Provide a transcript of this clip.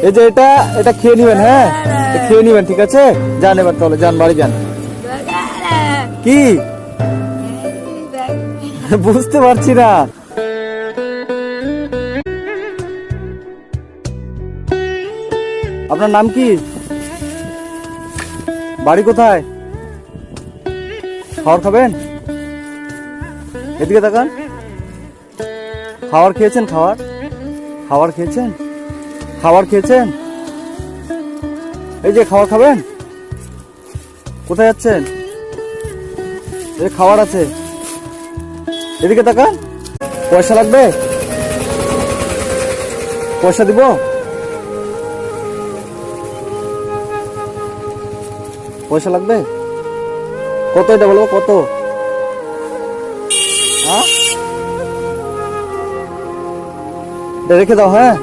এই যে এটা এটা খেয়ে নিবেন, হ্যাঁ খেয়ে নিবেন, ঠিক আছে? যান এবার, তাহলে যান, বাড়ি যান। কি বুঝতে পারছি না। আপনার নাম কি? বাড়ি কোথায়? খাবার খাবেন? এদিকে তাকান। খাবার খেয়েছেন? খাবার খাবার খেয়েছেন? খাবার খেয়েছেন? এই যে খাবার খাবেন? কোথায় যাচ্ছেন? এই খাবার আছে, এদিকে তাকান। পয়সা লাগবে? পয়সা দিব? পয়সা লাগবে? কত এটা বলবো, কত? হ্যাঁ, এটা রেখে দাও, হ্যাঁ।